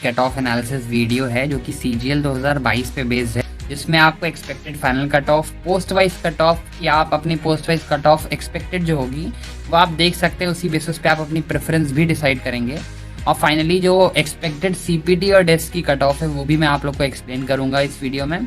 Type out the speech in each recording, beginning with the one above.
Cut off analysis video है जो कि CGL 2022 पे बेस्ड है, जिसमें आपको expected final cut off, post wise cut off, या आप अपनी post wise cut off expected जो होगी वो आप देख सकते हैं। उसी बेसिस पे आप अपनी प्रेफरेंस भी डिसाइड करेंगे। और फाइनली जो एक्सपेक्टेड CPT और डेस्ट की कट ऑफ है वो भी मैं आप लोग को एक्सप्लेन करूंगा इस वीडियो में।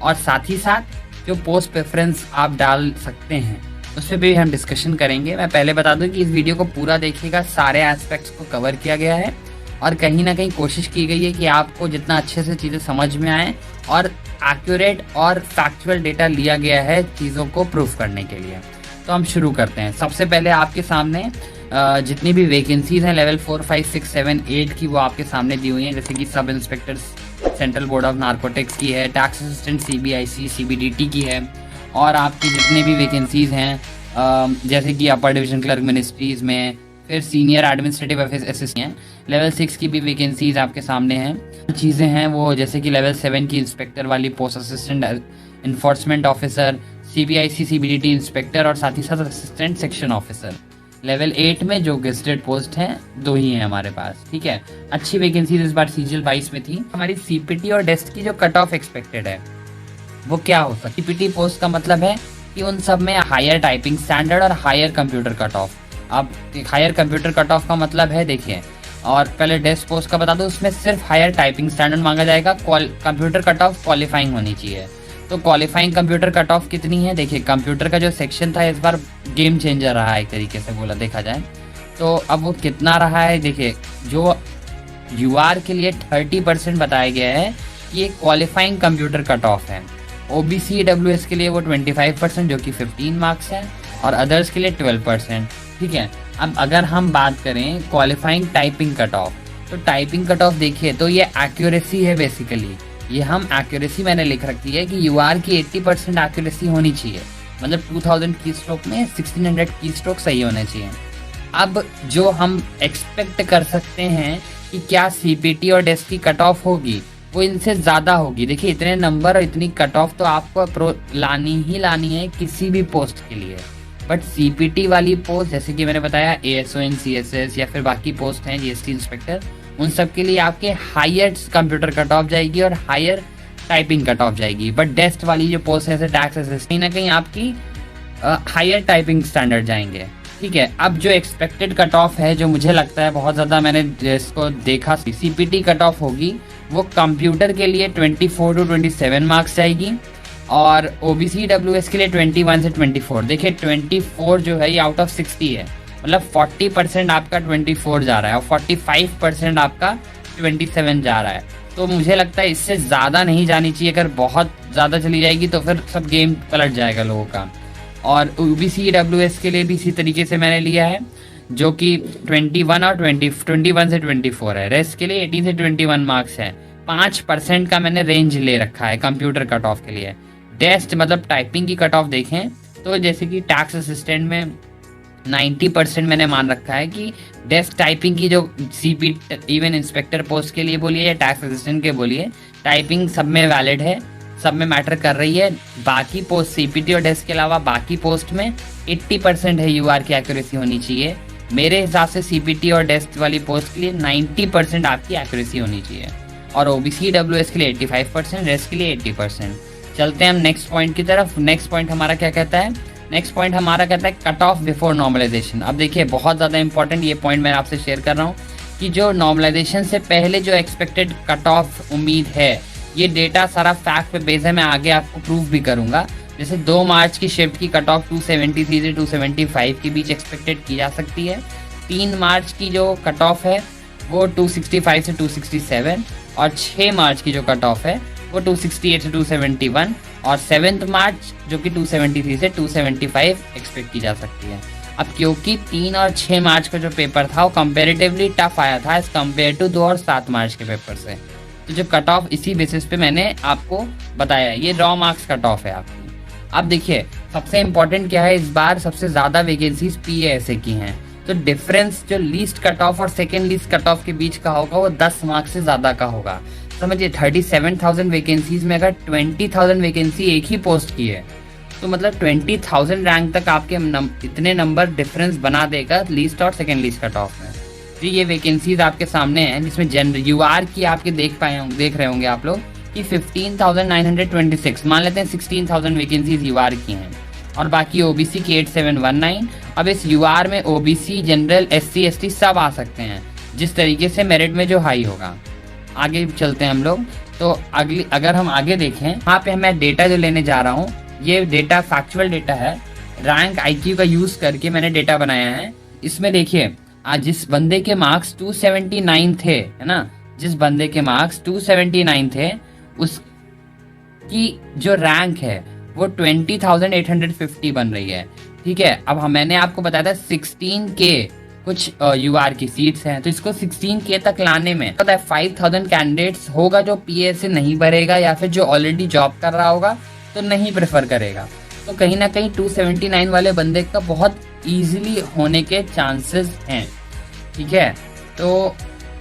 और साथ ही साथ जो पोस्ट प्रेफरेंस आप डाल सकते हैं उस पर भी हम डिस्कशन करेंगे। मैं पहले बता दूं कि इस वीडियो को पूरा देखिएगा, सारे एस्पेक्ट्स को कवर किया गया है और कहीं ना कहीं कोशिश की गई है कि आपको जितना अच्छे से चीज़ें समझ में आए और एक्यूरेट और फैक्चुअल डेटा लिया गया है चीज़ों को प्रूफ करने के लिए। तो हम शुरू करते हैं। सबसे पहले आपके सामने जितनी भी वैकेंसीज हैं लेवल 4, 5, 6, 7, 8 की वो आपके सामने दी हुई हैं, जैसे कि sub inspector central board of narcotics की है, टैक्स असिस्टेंट CBIC CBDT की है, और आपकी जितनी भी वैकेंसीज हैं जैसे कि अपर डिवीजन क्लर्क मिनिस्ट्रीज में, फिर सीनियर एडमिनिस्ट्रेटिव असिस्टेंट हैं। लेवल 6 की भी वैकेंसीज आपके सामने हैं। चीज़ें हैं वो जैसे कि लेवल 7 की इंस्पेक्टर वाली post, assistant enforcement officer, CBIC CBDT inspector और साथ ही साथ असिस्टेंट सेक्शन ऑफिसर। लेवल 8 में जो गेस्टेड पोस्ट हैं 2 ही हैं हमारे पास, ठीक है। अच्छी वैकेंसीज इस बार CGL 22 में थी। हमारी CPT और डेस्ट की जो कट ऑफ एक्सपेक्टेड है वो क्या हो सकती है। CPT पोस्ट का मतलब है कि उन सब में हायर टाइपिंग स्टैंडर्ड और हायर कंप्यूटर कट ऑफ। अब हायर कंप्यूटर कट ऑफ का मतलब है, देखिए, और पहले डेस्क पोस्ट का बता दो, उसमें सिर्फ हायर टाइपिंग स्टैंडर्ड मांगा जाएगा, कंप्यूटर कट ऑफ क्वालिफाइंग होनी चाहिए। तो क्वालिफाइंग कंप्यूटर कट ऑफ कितनी है, देखिए कंप्यूटर का जो सेक्शन था इस बार गेम चेंजर रहा है एक तरीके से बोला देखा जाए तो। अब वो कितना रहा है, देखिए जो UR के लिए 30% बताया गया है ये क्वालिफाइंग कंप्यूटर कट ऑफ है। OBC EWS के लिए वो 25% जो कि 15 मार्क्स है, और अदर्स के लिए 12%, ठीक है। अब अगर हम बात करें क्वालिफाइंग टाइपिंग कट ऑफ, तो टाइपिंग कट ऑफ देखिए तो ये एक्यूरेसी है बेसिकली। ये हम एक्यूरेसी मैंने लिख रखी है कि UR की 80% एक्यूरेसी होनी चाहिए, मतलब 2000 की स्ट्रोक में 1600 की स्ट्रोक सही होने चाहिए। अब जो हम एक्सपेक्ट कर सकते हैं कि क्या CPT और डेस्ट की कट ऑफ होगी वो इनसे ज़्यादा होगी। देखिए इतने नंबर और इतनी कट ऑफ तो आपको लानी ही लानी है किसी भी पोस्ट के लिए। बट CPT वाली पोस्ट जैसे कि मैंने बताया ASO इन CSS या फिर बाकी पोस्ट हैं GST इंस्पेक्टर, उन सब के लिए आपके हायर कंप्यूटर कट ऑफ जाएगी और हायर टाइपिंग कट ऑफ जाएगी। बट डेस्ट वाली जो पोस्ट है जैसे टैक्स असिस्टेंट, कहीं ना कहीं आपकी हायर टाइपिंग स्टैंडर्ड जाएंगे, ठीक है। अब जो एक्सपेक्टेड कट ऑफ है जो मुझे लगता है बहुत ज़्यादा मैंने इसको देखा, CPT कट ऑफ होगी वो कंप्यूटर के लिए 24 to 27 मार्क्स जाएगी, और OBC EWS के लिए 21 से 24। देखिए 24 जो है ये आउट ऑफ 60 है, मतलब 40% आपका 24 जा रहा है और 45% आपका 27 जा रहा है। तो मुझे लगता है इससे ज़्यादा नहीं जानी चाहिए। अगर बहुत ज़्यादा चली जाएगी तो फिर सब गेम पलट जाएगा लोगों का। और OBC EWS के लिए भी इसी तरीके से मैंने लिया है जो कि 21 और 21 से 24 है। रेस्ट के लिए 18 से 21 मार्क्स है। 5% का मैंने रेंज ले रखा है कंप्यूटर कट ऑफ के लिए। डेस्ट मतलब टाइपिंग की कट ऑफ देखें तो जैसे कि टैक्स असिस्टेंट में 90% मैंने मान रखा है कि डेस्क टाइपिंग की जो CPT इवन इंस्पेक्टर पोस्ट के लिए बोलिए या टैक्स असिस्टेंट के बोलिए, टाइपिंग सब में वैलिड है, सब में मैटर कर रही है। बाकी पोस्ट CPT और डेस्क के अलावा बाकी पोस्ट में 80% है UR की एक्यूरेसी होनी चाहिए। मेरे हिसाब से CPT और डेस्क वाली पोस्ट के लिए 90% आपकी एक्यूरेसी होनी चाहिए, और OBC EWS के लिए 85%, डेस्क के लिए 80%। चलते हैं हम नेक्स्ट पॉइंट की तरफ। नेक्स्ट पॉइंट हमारा क्या कहता है, नेक्स्ट पॉइंट हमारा कहता है कट ऑफ बिफोर नॉर्मलाइजेशन। अब देखिए बहुत ज़्यादा इंपॉर्टेंट ये पॉइंट मैं आपसे शेयर कर रहा हूँ कि जो नॉर्मलाइजेशन से पहले जो एक्सपेक्टेड कट ऑफ उम्मीद है, ये डेटा सारा फैक्ट पे बेस है, मैं आगे आपको प्रूफ भी करूँगा। जैसे 2 मार्च की शिफ्ट की कट ऑफ 273 से 275 के बीच एक्सपेक्टेड की जा सकती है। 3 मार्च की जो कट ऑफ है वो 265 से 267, और 6 मार्च की जो कट ऑफ है वो 268 से 271, और 7 मार्च जो कि 273 से 275 एक्सपेक्ट की जा सकती है। अब क्योंकि 3 और 6 मार्च का जो पेपर था वो कंपेरेटिवली टफ आया था एज कम्पेयर टू 2 और 7 मार्च के पेपर से, तो जो कट ऑफ इसी बेसिस पे मैंने आपको बताया, ये रॉ मार्क्स कट ऑफ है आपकी। अब देखिए सबसे इम्पोर्टेंट क्या है, इस बार सबसे ज़्यादा वैकेंसीज PASA की हैं, तो डिफरेंस जो लीस्ट कट ऑफ और सेकेंड लीस्ट कट ऑफ के बीच का होगा वो 10 मार्क्स से ज़्यादा का होगा। समझिए 37,000 वैकेंसीज में अगर 20,000 वैकेंसी एक ही पोस्ट की है तो मतलब 20,000 रैंक तक आपके इतने नंबर डिफरेंस बना देगा लीस्ट और सेकेंड लीस्ट कट ऑफ में। ये वैकेंसीज आपके सामने हैं, जिसमें जनरल यूआर की आपके देख रहे होंगे आप लोग कि 15,926, मान लेते हैं 16,000 वैकेंसीज यूआर की हैं, और बाकी ओबीसी की 8719। अब इस यूआर में ओबीसी, जनरल, एससी, एसटी सब आ सकते हैं, जिस तरीके से मेरिट में जो हाई होगा। आगे चलते हैं हम लोग। तो अगर हम आगे देखें, यहाँ पे मैं डेटा जो लेने जा रहा हूँ, ये डेटा फैक्चुअल डेटा है, रैंक आईक्यू का यूज करके मैंने डेटा बनाया है। इसमें देखिए, आज जिस बंदे के मार्क्स 279 थे, है ना, जिस बंदे के मार्क्स 279 थे, उसकी जो रैंक है वो 20,850 बन रही है। ठीक है, अब मैंने आपको बताया था 16K कुछ यूआर की सीट्स हैं, तो इसको 16K तक लाने में 5,000 कैंडिडेट्स होगा जो पीए से नहीं भरेगा, या फिर जो ऑलरेडी जॉब कर रहा होगा तो नहीं प्रेफर करेगा। तो कहीं ना कहीं 279 वाले बंदे का बहुत इजीली होने के चांसेस हैं। ठीक है, तो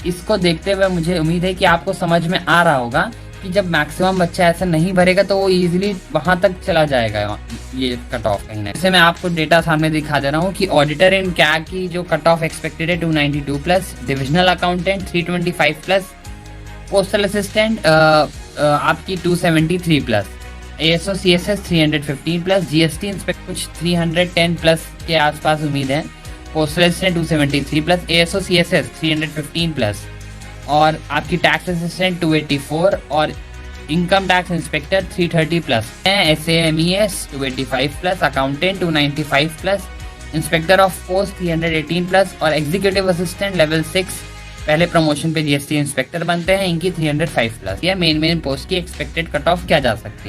इसको देखते हुए मुझे उम्मीद है कि आपको समझ में आ रहा होगा कि जब मैक्सिमम बच्चा ऐसा नहीं भरेगा तो वो इजीली वहां तक चला जाएगा, ये कट ऑफ कहीं ना। जैसे मैं आपको डेटा सामने दिखा दे रहा हूँ कि ऑडिटर इन क्या की जो कट ऑफ एक्सपेक्टेड है 292+, डिविजनल अकाउंटेंट 325+, पोस्टल असिस्टेंट आपकी 273+, एएसओ सीएसएस 315+, जीएसटी इंस्पेक्टर कुछ 310+ के आसपास उम्मीद है, पोस्टल असिस्टेंट 273+, एएसओ सीएसएस 315+, और आपकी टैक्स असिस्टेंट 284, और income tax inspector 330+, एसएमईएस 285+, accountant 295+, inspector of post 318+, और एग्जीक्यूटिव असिस्टेंट लेवल 6 पहले प्रमोशन पे जीएसटी इंस्पेक्टर बनते हैं, इनकी 305+। यह मेन पोस्ट की एक्सपेक्टेड कट ऑफ क्या जा सकती है।